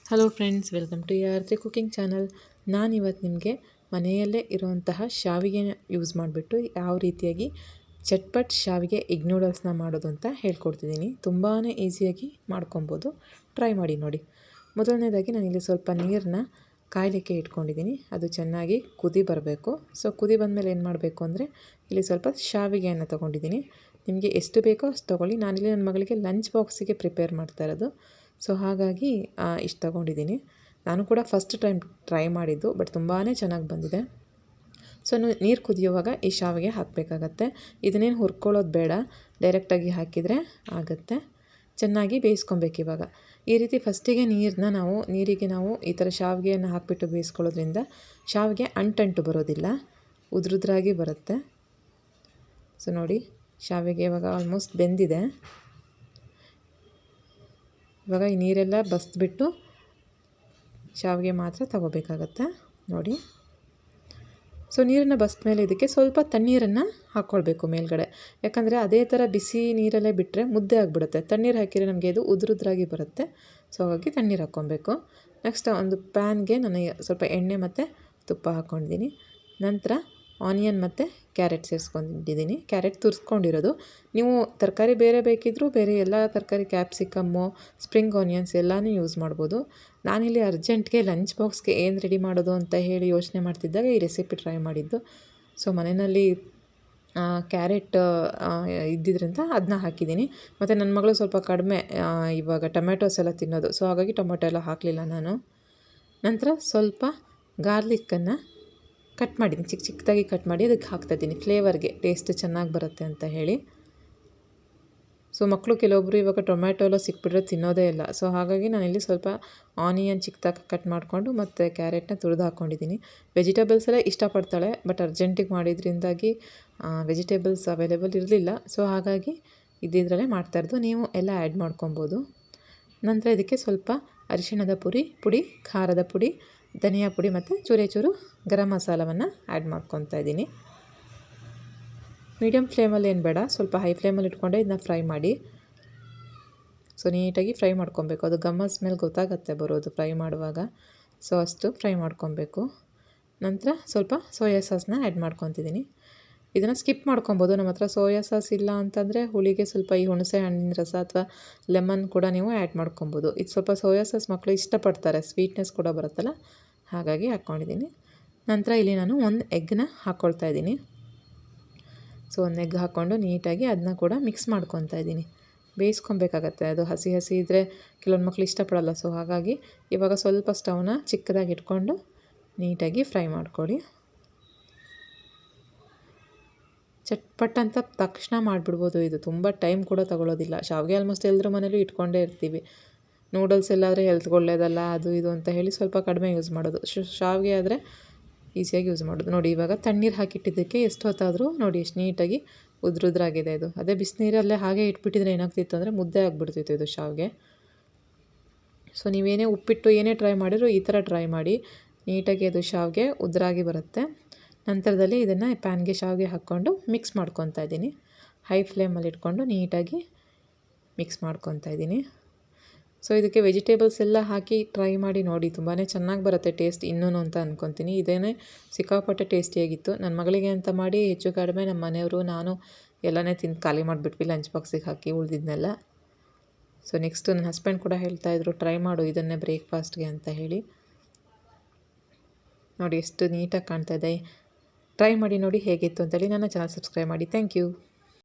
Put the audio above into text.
Hello friends, welcome to ಯಾರ್ತ್ರಿ cooking channel. ನಾನಿವತ್ತು ನಿಮಗೆ ಮನೆಯಲ್ಲೇ ಇರುವಂತಹ ಶಾವಿಗೆನ ಯೂಸ್ ಮಾಡಿಬಿಟ್ಟು ಯಾವ ರೀತಿಯಾಗಿ ಚಟ್ಪಟ್ ಶಾವಿಗೆ ಎಗ್ ನೂಡಲ್ಸ್ನ ಮಾಡೋದು ಅಂತ ಹೇಳ್ಕೊಡ್ತಿದ್ದೀನಿ. ತುಂಬಾ ಈಸಿಯಾಗಿ ಮಾಡ್ಕೊಬೋದು, ಟ್ರೈ ಮಾಡಿ ನೋಡಿ. ಮೊದಲನೇದಾಗಿ ನಾನಿಲ್ಲಿ ಸ್ವಲ್ಪ ನೀರನ್ನ ಕಾಯಲಿಕ್ಕೆ ಇಟ್ಕೊಂಡಿದ್ದೀನಿ. ಅದು ಚೆನ್ನಾಗಿ ಕುದಿ ಬರಬೇಕು. ಸೊ ಕುದಿ ಬಂದಮೇಲೆ ಏನು ಮಾಡಬೇಕು ಅಂದರೆ ಇಲ್ಲಿ ಸ್ವಲ್ಪ ಶಾವಿಗೆಯನ್ನು ತೊಗೊಂಡಿದ್ದೀನಿ. ನಿಮಗೆ ಎಷ್ಟು ಬೇಕೋ ಅಷ್ಟು ತೊಗೊಳ್ಳಿ. ನಾನಿಲ್ಲಿ ನನ್ನ ಮಗಳಿಗೆ ಲಂಚ್ ಬಾಕ್ಸಿಗೆ ಪ್ರಿಪೇರ್ ಮಾಡ್ತಾ ಇರೋದು. ಸೊ ಹಾಗಾಗಿ ಇಷ್ಟು ತೊಗೊಂಡಿದ್ದೀನಿ. ನಾನು ಕೂಡ ಫಸ್ಟ್ ಟೈಮ್ ಟ್ರೈ ಮಾಡಿದ್ದು, ಬಟ್ ತುಂಬಾ ಚೆನ್ನಾಗಿ ಬಂದಿದೆ. ಸೊ ನೀರು ಕುದಿಯುವಾಗ ಈ ಶಾವಿಗೆ ಹಾಕಬೇಕಾಗತ್ತೆ. ಇದನ್ನೇನು ಹುರ್ಕೊಳ್ಳೋದು ಬೇಡ, ಡೈರೆಕ್ಟಾಗಿ ಹಾಕಿದರೆ ಆಗುತ್ತೆ. ಚೆನ್ನಾಗಿ ಬೇಯಿಸ್ಕೊಬೇಕು. ಇವಾಗ ಈ ರೀತಿ ಫಸ್ಟಿಗೆ ನೀರಿಗೆ ನಾವು ಈ ಥರ ಶಾವಿಗೆಯನ್ನು ಹಾಕಿಬಿಟ್ಟು ಬೇಯಿಸ್ಕೊಳ್ಳೋದ್ರಿಂದ ಶಾವಿಗೆ ಅಂಟಂಟು ಬರೋದಿಲ್ಲ, ಉದ್ರುದ್ರಾಗಿ ಬರುತ್ತೆ. ಸೊ ನೋಡಿ, ಶಾವಿಗೆ ಇವಾಗ ಆಲ್ಮೋಸ್ಟ್ ಬೆಂದಿದೆ. ಇವಾಗ ಈ ನೀರೆಲ್ಲ ಬಸ್ಬಿಟ್ಟು ಶಾವಿಗೆ ಮಾತ್ರ ತಗೋಬೇಕಾಗತ್ತೆ ನೋಡಿ. ಸೊ ನೀರನ್ನು ಬಸ್ದ ಮೇಲೆ ಇದಕ್ಕೆ ಸ್ವಲ್ಪ ತಣ್ಣೀರನ್ನು ಹಾಕ್ಕೊಳ್ಬೇಕು ಮೇಲ್ಗಡೆ. ಯಾಕಂದರೆ ಅದೇ ಥರ ಬಿಸಿ ನೀರಲ್ಲೇ ಬಿಟ್ಟರೆ ಮುದ್ದೆ ಆಗಿಬಿಡುತ್ತೆ. ತಣ್ಣೀರು ಹಾಕಿದರೆ ನಮಗೆ ಇದು ಉದ್ರುದ್ರಾಗಿ ಬರುತ್ತೆ. ಸೊ ಹಾಗಾಗಿ ತಣ್ಣೀರು ಹಾಕ್ಕೊಬೇಕು. ನೆಕ್ಸ್ಟ್ ಒಂದು ಪ್ಯಾನ್ಗೆ ನಾನು ಸ್ವಲ್ಪ ಎಣ್ಣೆ ಮತ್ತು ತುಪ್ಪ ಹಾಕ್ಕೊಂಡಿದ್ದೀನಿ. ನಂತರ ಆನಿಯನ್ ಮತ್ತು ಕ್ಯಾರೆಟ್ ಸೇರಿಸ್ಕೊಂಡಿದ್ದೀನಿ. ಕ್ಯಾರೆಟ್ ತುರಿಸ್ಕೊಂಡಿರೋದು. ನೀವು ತರಕಾರಿ ಬೇರೆ ಬೇಕಿದ್ದರೂ ಬೇರೆ ಎಲ್ಲ ತರಕಾರಿ, ಕ್ಯಾಪ್ಸಿಕಮ್ಮು, ಸ್ಪ್ರಿಂಗ್ ಆನಿಯನ್ಸ್ ಎಲ್ಲನೂ ಯೂಸ್ ಮಾಡ್ಬೋದು. ನಾನಿಲ್ಲಿ ಅರ್ಜೆಂಟ್ಗೆ ಲಂಚ್ ಬಾಕ್ಸ್ಗೆ ಏನು ರೆಡಿ ಮಾಡೋದು ಅಂತ ಹೇಳಿ ಯೋಚನೆ ಮಾಡ್ತಿದ್ದಾಗ ಈ ರೆಸಿಪಿ ಟ್ರೈ ಮಾಡಿದ್ದು. ಸೊ ಮನೆಯಲ್ಲಿ ಕ್ಯಾರೆಟ್ ಇದ್ದಿದ್ದರಿಂದ ಅದನ್ನ ಹಾಕಿದ್ದೀನಿ. ಮತ್ತು ನನ್ನ ಮಗಳು ಸ್ವಲ್ಪ ಕಡಿಮೆ ಇವಾಗ ಟೊಮೆಟೊಸ್ ಎಲ್ಲ ತಿನ್ನೋದು. ಸೊ ಹಾಗಾಗಿ ಟೊಮೆಟೊ ಎಲ್ಲ ಹಾಕಲಿಲ್ಲ ನಾನು. ನಂತರ ಸ್ವಲ್ಪ ಗಾರ್ಲಿಕ್ಕನ್ನು ಕಟ್ ಮಾಡಿದ್ದೀನಿ, ಚಿಕ್ಕದಾಗಿ ಕಟ್ ಮಾಡಿ ಅದಕ್ಕೆ ಹಾಕ್ತಾಯಿದ್ದೀನಿ, ಫ್ಲೇವರ್ಗೆ ಟೇಸ್ಟ್ ಚೆನ್ನಾಗಿ ಬರುತ್ತೆ ಅಂತ ಹೇಳಿ. ಸೊ ಮಕ್ಕಳು ಕೆಲವೊಬ್ಬರು ಇವಾಗ ಟೊಮ್ಯಾಟೊ ಎಲ್ಲ ಸಿಕ್ಬಿಟ್ರೆ ತಿನ್ನೋದೇ ಇಲ್ಲ. ಸೊ ಹಾಗಾಗಿ ನಾನಿಲ್ಲಿ ಸ್ವಲ್ಪ ಆನಿಯನ್ ಚಿಕ್ಕದಾಗಿ ಕಟ್ ಮಾಡಿಕೊಂಡು ಮತ್ತು ಕ್ಯಾರೆಟ್ನ ತುರಿದು ಹಾಕ್ಕೊಂಡಿದ್ದೀನಿ. ವೆಜಿಟೇಬಲ್ಸ್ ಎಲ್ಲ ಇಷ್ಟಪಡ್ತಾಳೆ, ಬಟ್ ಅರ್ಜೆಂಟಿಗೆ ಮಾಡಿದ್ರಿಂದಾಗಿ ವೆಜಿಟೇಬಲ್ಸ್ ಅವೈಲೇಬಲ್ ಇರಲಿಲ್ಲ. ಸೊ ಹಾಗಾಗಿ ಇದರಲ್ಲೇ ಮಾಡ್ತಾಯಿರೋದು. ನೀವು ಎಲ್ಲ ಆ್ಯಡ್ ಮಾಡ್ಕೊಬೋದು. ನಂತರ ಇದಕ್ಕೆ ಸ್ವಲ್ಪ ಅರಿಶಿಣದ ಪುಡಿ, ಖಾರದ ಪುಡಿ, ಧನಿಯಾ ಪುಡಿ ಮತ್ತು ಚೂರು ಗರಂ ಮಸಾಲವನ್ನು ಆ್ಯಡ್ ಮಾಡ್ಕೊತಾ ಇದ್ದೀನಿ. ಮೀಡಿಯಮ್ ಫ್ಲೇಮಲ್ಲಿ ಏನು ಬೇಡ, ಸ್ವಲ್ಪ ಹೈ ಫ್ಲೇಮಲ್ಲಿ ಇಟ್ಕೊಂಡೆ ಇದನ್ನ ಫ್ರೈ ಮಾಡಿ. ಸೊ ನೀಟಾಗಿ ಫ್ರೈ ಮಾಡ್ಕೊಬೇಕು. ಅದು ಗಮ್ಮ ಸ್ಮೆಲ್ ಗೊತ್ತಾಗುತ್ತೆ ಬರೋದು ಫ್ರೈ ಮಾಡುವಾಗ. ಸೊ ಅಷ್ಟು ಫ್ರೈ ಮಾಡ್ಕೊಬೇಕು. ನಂತರ ಸ್ವಲ್ಪ ಸೋಯಾ ಸಾಸ್ನ ಆ್ಯಡ್ ಮಾಡ್ಕೊತಿದ್ದೀನಿ. ಇದನ್ನು ಸ್ಕಿಪ್ ಮಾಡ್ಕೊಬೋದು. ನಮ್ಮ ಹತ್ರ ಸೋಯಾ ಸಾಸ್ ಇಲ್ಲ ಅಂತಂದರೆ ಹುಳಿಗೆ ಸ್ವಲ್ಪ ಈ ಹುಣಸೆ ಹಣ್ಣಿನ ರಸ ಅಥವಾ ಲೆಮನ್ ಕೂಡ ನೀವು ಆ್ಯಡ್ ಮಾಡ್ಕೊಬೋದು. ಇದು ಸ್ವಲ್ಪ ಸೋಯಾ ಸಾಸ್ ಮಕ್ಕಳು ಇಷ್ಟಪಡ್ತಾರೆ, ಸ್ವೀಟ್ನೆಸ್ ಕೂಡ ಬರುತ್ತಲ್ಲ, ಹಾಗಾಗಿ ಹಾಕ್ಕೊಂಡಿದ್ದೀನಿ. ನಂತರ ಇಲ್ಲಿ ನಾನು ಒಂದು ಎಗ್ನ ಹಾಕ್ಕೊಳ್ತಾ ಇದ್ದೀನಿ. ಸೊ ಒಂದು ಎಗ್ ಹಾಕ್ಕೊಂಡು ನೀಟಾಗಿ ಅದನ್ನ ಕೂಡ ಮಿಕ್ಸ್ ಮಾಡ್ಕೊತಾ ಇದ್ದೀನಿ. ಬೇಯಿಸ್ಕೊಬೇಕಾಗತ್ತೆ. ಅದು ಹಸಿ ಇದ್ದರೆ ಕೆಲವೊಂದು ಮಕ್ಕಳು ಇಷ್ಟಪಡಲ್ಲ. ಸೊ ಹಾಗಾಗಿ ಇವಾಗ ಸ್ವಲ್ಪ ಸ್ಟವ್ನ ಚಿಕ್ಕದಾಗಿ ಇಟ್ಕೊಂಡು ನೀಟಾಗಿ ಫ್ರೈ ಮಾಡ್ಕೊಳ್ಳಿ. ಚಟ್ಪಟ್ ಅಂತ ತಕ್ಷಣ ಮಾಡಿಬಿಡ್ಬೋದು. ಇದು ತುಂಬ ಟೈಮ್ ಕೂಡ ತಗೊಳ್ಳೋದಿಲ್ಲ. ಶಾವಿಗೆ ಆಲ್ಮೋಸ್ಟ್ ಎಲ್ಲರ ಮನೇಲೂ ಇಟ್ಕೊಂಡೇ ಇರ್ತೀವಿ. ನೂಡಲ್ಸ್ ಎಲ್ಲಾದರೆ ಹೆಲ್ತ್ಗೆ ಒಳ್ಳೆಯದಲ್ಲ ಅದು ಇದು ಅಂತ ಹೇಳಿ ಸ್ವಲ್ಪ ಕಡಿಮೆ ಯೂಸ್ ಮಾಡೋದು. ಶಾವಿಗೆ ಆದರೆ ಈಸಿಯಾಗಿ ಯೂಸ್ ಮಾಡೋದು. ನೋಡಿ ಇವಾಗ ತಣ್ಣೀರು ಹಾಕಿಟ್ಟಿದ್ದಕ್ಕೆ ಎಷ್ಟು ಹೊತ್ತಾದರೂ ನೋಡಿ ಎಷ್ಟು ನೀಟಾಗಿ ಉದ್ರುದ್ರಾಗಿದೆ ಇದು. ಅದೇ ಬಿಸಿನೀರಲ್ಲೇ ಹಾಗೆ ಇಟ್ಬಿಟ್ಟಿದ್ರೆ ಏನಾಗ್ತಿತ್ತು ಅಂದರೆ ಮುದ್ದೆ ಆಗಿಬಿಡ್ತಿತ್ತು ಇದು ಶಾವಿಗೆ. ಸೊ ನೀವೇನೇ ಉಪ್ಪಿಟ್ಟು ಏನೇ ಟ್ರೈ ಮಾಡಿದ್ರು ಈ ಥರ ಟ್ರೈ ಮಾಡಿ. ನೀಟಾಗಿ ಅದು ಶಾವಿಗೆ ಉದ್ರಾಗಿ ಬರುತ್ತೆ. ನಂತರದಲ್ಲಿ ಇದನ್ನು ಪ್ಯಾನ್ಗೆ ಶಾವಿಗೆ ಹಾಕ್ಕೊಂಡು ಮಿಕ್ಸ್ ಮಾಡ್ಕೊತಾ ಇದ್ದೀನಿ. ಹೈ ಫ್ಲೇಮಲ್ಲಿ ಇಟ್ಕೊಂಡು ನೀಟಾಗಿ ಮಿಕ್ಸ್ ಮಾಡ್ಕೊತಾ ಇದ್ದೀನಿ. ಸೊ ಇದಕ್ಕೆ ವೆಜಿಟೇಬಲ್ಸ್ ಎಲ್ಲ ಹಾಕಿ ಟ್ರೈ ಮಾಡಿ ನೋಡಿ, ತುಂಬಾ ಚೆನ್ನಾಗಿ ಬರುತ್ತೆ ಟೇಸ್ಟ್ ಇನ್ನೂ ಅಂತ ಅಂದ್ಕೊತೀನಿ. ಇದೇನೇ ಸಿಕ್ಕಾಪಟ್ಟೆ ಟೇಸ್ಟಿಯಾಗಿತ್ತು. ನನ್ನ ಮಗಳಿಗೆ ಅಂತ ಮಾಡಿ ಹೆಚ್ಚು ಕಡಿಮೆ ನಮ್ಮ ಮನೆಯವರು ನಾನು ಎಲ್ಲನೇ ತಿಂದು ಖಾಲಿ ಮಾಡಿಬಿಟ್ವಿ ಲಂಚ್ ಬಾಕ್ಸಿಗೆ ಹಾಕಿ ಉಳಿದಿದ್ನೆಲ್ಲ. ಸೊ ನೆಕ್ಸ್ಟು ನನ್ನ ಹಸ್ಬೆಂಡ್ ಕೂಡ ಹೇಳ್ತಾಯಿದ್ರು ಟ್ರೈ ಮಾಡು ಇದನ್ನೇ ಬ್ರೇಕ್ಫಾಸ್ಟ್ಗೆ ಅಂತ ಹೇಳಿ. ನೋಡಿ ಎಷ್ಟು ನೀಟಾಗಿ ಕಾಣ್ತಾ ಇದೆ. ಟ್ರೈ ಮಾಡಿ ನೋಡಿ ಹೇಗಿತ್ತು ಅಂತೇಳಿ. ನನ್ನ ಚಾನಲ್ ಸಬ್ಸ್ಕ್ರೈಬ್ ಮಾಡಿ. Thank you.